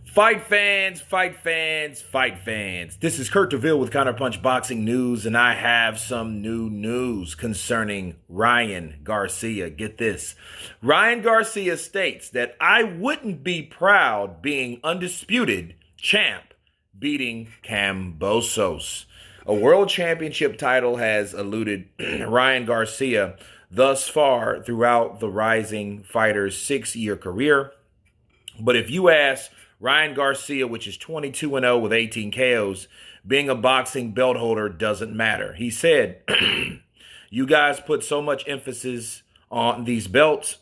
Fight fans, fight fans, fight fans. This is Kurt DeVille with Counterpunch Boxing News, and I have some new news concerning Ryan Garcia. Get this. Ryan Garcia states that I wouldn't be proud being undisputed champ beating Kambosos. A world championship title has eluded Ryan Garcia thus far throughout the rising fighter's 6-year career. But if you ask Ryan Garcia, which is 22-0 with 18 KOs, being a boxing belt holder doesn't matter. He said, you guys put so much emphasis on these belts.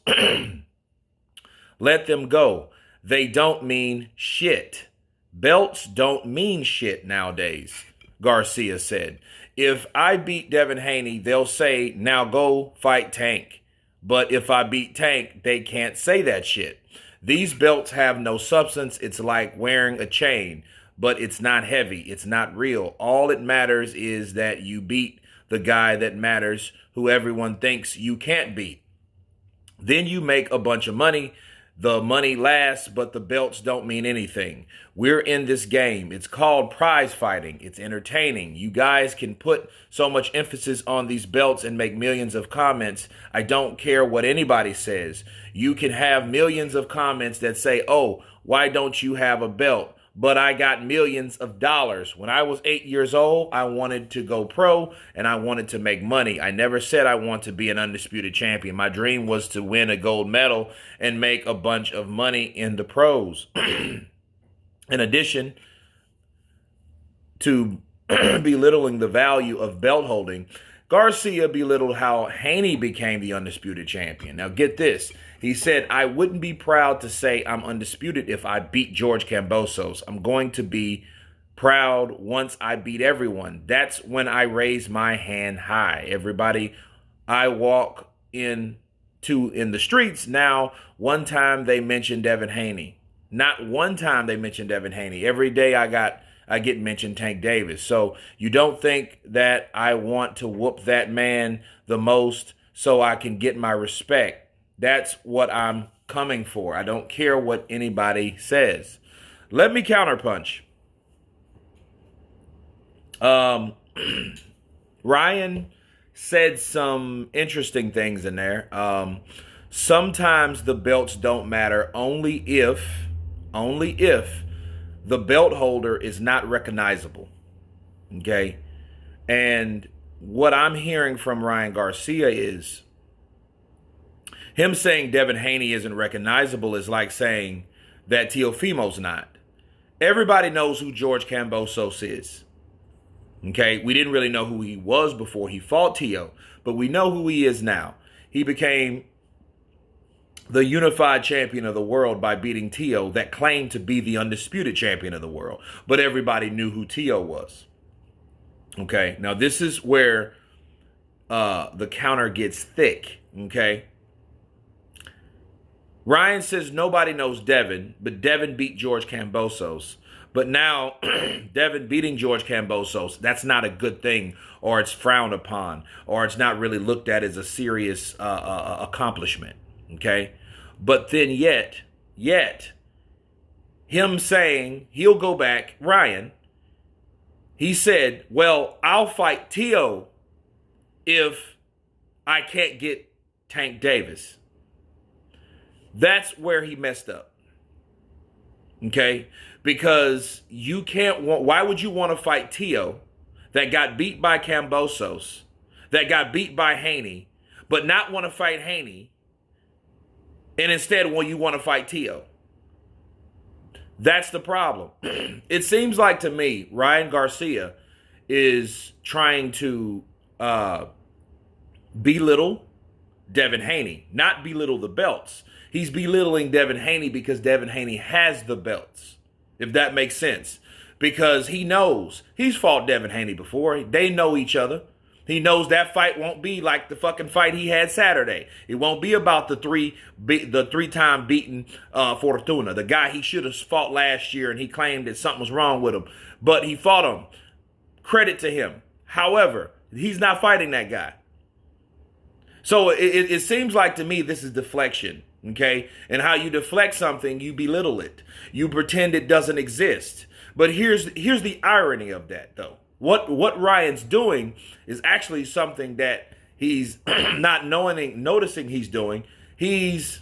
Let them go. They don't mean shit. Belts don't mean shit nowadays, Garcia said. If I beat Devin Haney, they'll say, now go fight Tank. But if I beat Tank, they can't say that shit. These belts have no substance. It's like wearing a chain, but it's not heavy. It's not real. All it matters is that you beat the guy that matters, who everyone thinks you can't beat. Then you make a bunch of money. The money lasts, but the belts don't mean anything. We're in this game. It's called prize fighting. It's entertaining. You guys can put so much emphasis on these belts and make millions of comments. I don't care what anybody says. You can have millions of comments that say, oh, why don't you have a belt? But I got millions of dollars. When I was 8 years old, I wanted to go pro and I wanted to make money. I never said I want to be an undisputed champion. My dream was to win a gold medal and make a bunch of money in the pros. In addition to belittling the value of belt holding, Garcia belittled how Haney became the undisputed champion. Now get this. He said, I wouldn't be proud to say I'm undisputed if I beat George Kambosos. I'm going to be proud once I beat everyone. That's when I raise my hand high. Everybody I walk in the streets now, one time they mentioned Devin Haney. Not one time they mentioned Devin Haney. Every day I get mentioned Tank Davis. So you don't think that I want to whoop that man the most so I can get my respect. That's what I'm coming for. I don't care what anybody says. Let me counterpunch. Ryan said some interesting things in there. Sometimes the belts don't matter only if the belt holder is not recognizable. Okay? And what I'm hearing from Ryan Garcia is him saying Devin Haney isn't recognizable is like saying that Teofimo's not. Everybody knows who George Kambosos is. Okay? We didn't really know who he was before he fought Teo, but we know who he is now. He became the unified champion of the world by beating Teo that claimed to be the undisputed champion of the world. But everybody knew who Teo was. Okay? Now, this is where the counter gets thick. Okay? Ryan says nobody knows Devin, but Devin beat George Kambosos. But now, Devin beating George Kambosos, that's not a good thing, or it's frowned upon, or it's not really looked at as a serious accomplishment. Okay? But then yet, him saying he'll go back, Ryan, he said, well, I'll fight Teo if I can't get Tank Davis. That's where he messed up. Okay? Because you can't want, why would you want to fight Teo that got beat by Kambosos, that got beat by Haney, but not want to fight Haney, and instead you want to fight Teo? That's the problem. It seems like to me, Ryan Garcia is trying to belittle Devin Haney, not belittle the belts. He's belittling Devin Haney because Devin Haney has the belts, if that makes sense. Because he knows. He's fought Devin Haney before. They know each other. He knows that fight won't be like the fucking fight he had Saturday. It won't be about the three-time beaten Fortuna, the guy he should have fought last year, and he claimed that something was wrong with him. But he fought him. Credit to him. However, he's not fighting that guy. So it seems like to me this is deflection. Okay? And how you deflect something, you belittle it. You pretend it doesn't exist. But here's the irony of that, though. What Ryan's doing is actually something that he's not noticing he's doing. He's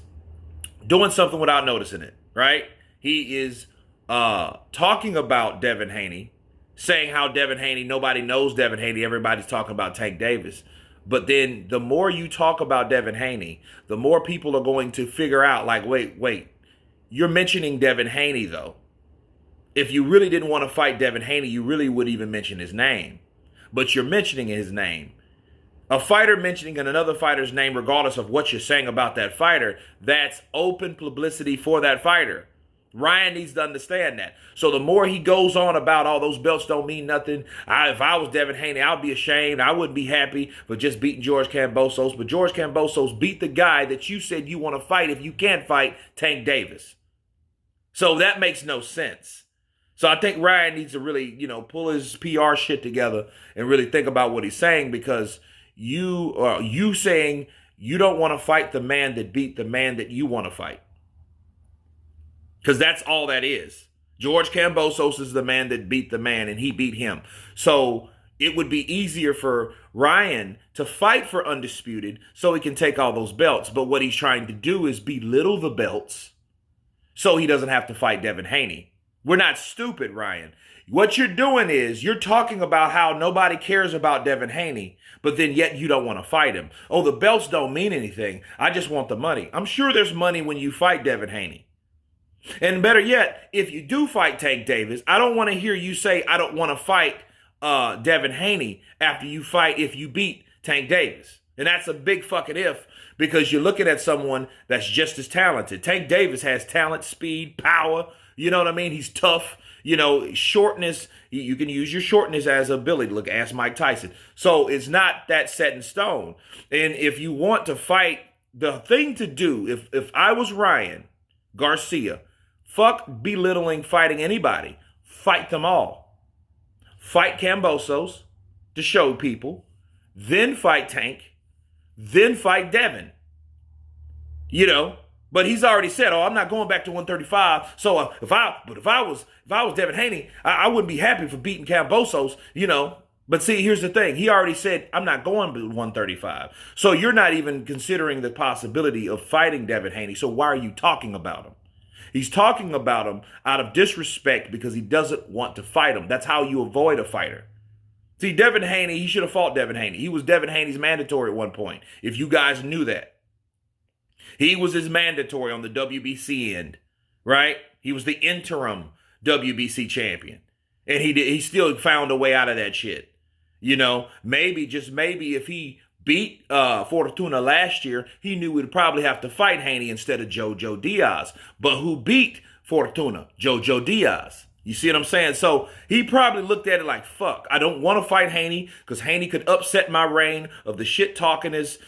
doing something without noticing it, right? He is talking about Devin Haney, saying how Devin Haney, nobody knows Devin Haney, everybody's talking about Tank Davis. But then the more you talk about Devin Haney, the more people are going to figure out, like, wait, you're mentioning Devin Haney, though. If you really didn't want to fight Devin Haney, you really would even mention his name. But you're mentioning his name. A fighter mentioning another fighter's name, regardless of what you're saying about that fighter, that's open publicity for that fighter. Ryan needs to understand that. So the more he goes on about all those belts don't mean nothing. If I was Devin Haney, I'd be ashamed. I wouldn't be happy for just beating George Kambosos. But George Kambosos beat the guy that you said you want to fight if you can't fight, Tank Davis. So that makes no sense. So I think Ryan needs to really, pull his PR shit together and really think about what he's saying, because you saying you don't want to fight the man that beat the man that you want to fight. Because that's all that is. George Kambosos is the man that beat the man, and he beat him. So it would be easier for Ryan to fight for Undisputed so he can take all those belts. But what he's trying to do is belittle the belts so he doesn't have to fight Devin Haney. We're not stupid, Ryan. What you're doing is you're talking about how nobody cares about Devin Haney, but then yet you don't want to fight him. Oh, the belts don't mean anything. I just want the money. I'm sure there's money when you fight Devin Haney. And better yet, if you do fight Tank Davis, I don't want to hear you say, I don't want to fight Devin Haney after you fight if you beat Tank Davis. And that's a big fucking if, because you're looking at someone that's just as talented. Tank Davis has talent, speed, power. You know what I mean? He's tough. Shortness, you can use your shortness as a ability. Look, ask Mike Tyson. So it's not that set in stone. And if you want to fight, the thing to do, if I was Ryan Garcia, fuck belittling fighting anybody. Fight them all. Fight Kambosos to show people. Then fight Tank. Then fight Devin. But he's already said, I'm not going back to 135. So if I was Devin Haney, I wouldn't be happy for beating Kambosos, But see, here's the thing. He already said, I'm not going to 135. So you're not even considering the possibility of fighting Devin Haney. So why are you talking about him? He's talking about him out of disrespect because he doesn't want to fight him. That's how you avoid a fighter. See, Devin Haney, he should have fought Devin Haney. He was Devin Haney's mandatory at one point, if you guys knew that. He was his mandatory on the WBC end, right? He was the interim WBC champion. And he still found a way out of that shit. Maybe, just maybe, if he beat Fortuna last year, he knew he'd probably have to fight Haney instead of Jojo Diaz. But who beat Fortuna? Jojo Diaz. You see what I'm saying? So he probably looked at it like, fuck, I don't want to fight Haney because Haney could upset my reign of the shit-talkingest,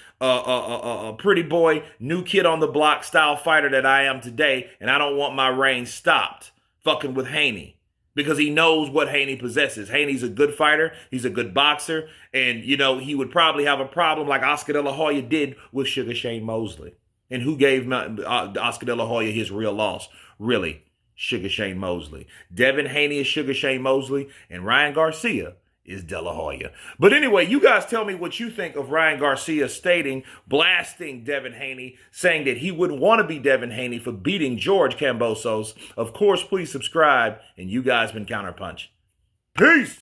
pretty boy, new kid on the block style fighter that I am today, and I don't want my reign stopped fucking with Haney because he knows what Haney possesses. Haney's a good fighter. He's a good boxer. And, he would probably have a problem like Oscar De La Hoya did with Sugar Shane Mosley. And who gave Oscar De La Hoya his real loss? Really? Sugar Shane Mosley. Devin Haney is Sugar Shane Mosley, and Ryan Garcia is De La Hoya. But anyway, you guys tell me what you think of Ryan Garcia blasting Devin Haney, saying that he wouldn't want to be Devin Haney for beating George Kambosos. Of course, please subscribe, and you guys been Counterpunch. Peace!